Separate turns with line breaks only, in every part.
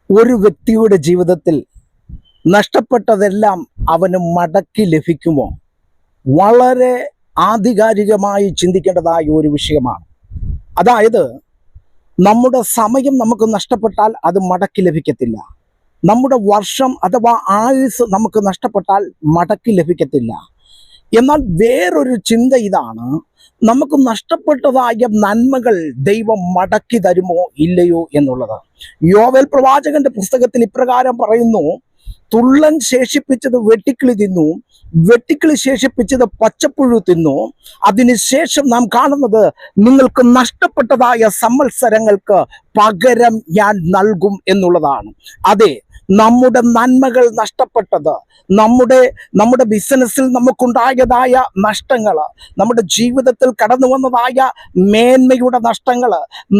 ഒരു വ്യക്തിയുടെ ജീവിതത്തിൽ നഷ്ടപ്പെട്ടതെല്ലാം അവന് മടക്കി ലഭിക്കുമോ? വളരെ ആധികാരികമായി ചിന്തിക്കേണ്ടതായ ഒരു വിഷയമാണ്. അതായത്, നമ്മുടെ സമയം നമുക്ക് നഷ്ടപ്പെട്ടാൽ അത് മടക്കി ലഭിക്കത്തില്ല. നമ്മുടെ വർഷം അഥവാ ആയുസ് നമുക്ക് നഷ്ടപ്പെട്ടാൽ മടക്കി ലഭിക്കത്തില്ല. എന്നാൽ വേറൊരു ചിന്ത ഇതാണ്, നമുക്ക് നഷ്ടപ്പെട്ടതായ നന്മകൾ ദൈവം മടക്കി തരുമോ ഇല്ലയോ എന്നുള്ളത്. യോവേൽ പ്രവാചകന്റെ പുസ്തകത്തിൽ ഇപ്രകാരം പറയുന്നു: തുള്ളൻ ശേഷിപ്പിച്ചത് വെട്ടിക്കിളി തിന്നു, വെട്ടിക്കിളി ശേഷിപ്പിച്ചത് പച്ചപ്പുഴു തിന്നു. അതിനുശേഷം നാം കാണുന്നത്, നിങ്ങൾക്ക് നഷ്ടപ്പെട്ടതായ സംവത്സരങ്ങൾക്ക് പകരം ഞാൻ നൽകും എന്നുള്ളതാണ്. അതെ, നമ്മുടെ നന്മകൾ നഷ്ടപ്പെട്ടത്, നമ്മുടെ ബിസിനസ്സിൽ നമുക്കുണ്ടായതായ നഷ്ടങ്ങൾ, നമ്മുടെ ജീവിതത്തിൽ കടന്നു വന്നതായ മേന്മയുടെ നഷ്ടങ്ങൾ,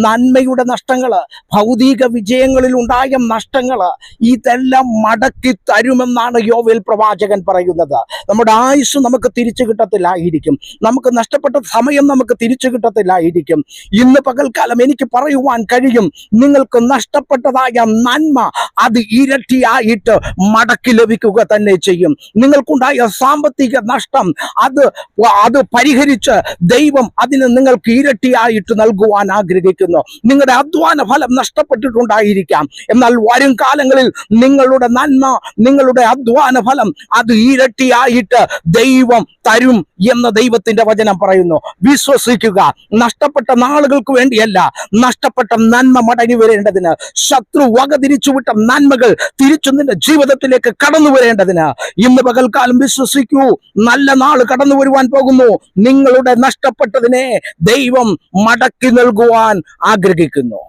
നന്മയുടെ നഷ്ടങ്ങൾ, ഭൗതിക വിജയങ്ങളിൽ ഉണ്ടായ നഷ്ടങ്ങൾ, ഇതെല്ലാം മടക്കി തരുമെന്നാണ് യോവേൽ പ്രവാചകൻ പറയുന്നത്. നമ്മുടെ ആയുസ് നമുക്ക് തിരിച്ചു കിട്ടത്തില്ലായിരിക്കും, നമുക്ക് നഷ്ടപ്പെട്ട സമയം നമുക്ക് തിരിച്ചു കിട്ടത്തില്ലായിരിക്കും. ഇന്ന് പകൽക്കാലം എനിക്ക് പറയുവാൻ കഴിയും, നിങ്ങൾക്ക് നഷ്ടപ്പെട്ടതായ നന്മ അത് ഇരട്ടിയായിട്ട് മടക്കി ലഭിക്കുക തന്നെ ചെയ്യും. നിങ്ങൾക്കുണ്ടായ സാമ്പത്തിക നഷ്ടം അത് പരിഹരിച്ച് ദൈവം അതിന് നിങ്ങൾക്ക് ഇരട്ടിയായിട്ട് നൽകുവാൻ ആഗ്രഹിക്കുന്നു. നിങ്ങളുടെ അധ്വാന ഫലം നഷ്ടപ്പെട്ടിട്ടുണ്ടായിരിക്കാം, എന്നാൽ വരും കാലങ്ങളിൽ നിങ്ങളുടെ നന്മ, നിങ്ങളുടെ അധ്വാന ഫലം അത് ഇരട്ടിയായിട്ട് ദൈവം തരും എന്ന് ദൈവത്തിന്റെ വചനം പറയുന്നു. വിശ്വസിക്കുക. നഷ്ടപ്പെട്ട നാളുകൾക്ക് വേണ്ടിയല്ല, നഷ്ടപ്പെട്ട നന്മ മടങ്ങി വരേണ്ടതിന്, ശത്രു വകതിരിച്ചുവിട്ട നന്മകൾ തിരിച്ചു നിന്റെ ജീവിതത്തിലേക്ക് കടന്നു വരേണ്ടതിന് ഇന്ന് പകൽക്കാലം വിശ്വസിക്കൂ. നല്ല നാൾ കടന്നു വരുവാൻ പോകുന്നു. നിങ്ങളുടെ നഷ്ടപ്പെട്ടതിനെ ദൈവം മടക്കി നൽകുവാൻ ആഗ്രഹിക്കുന്നു.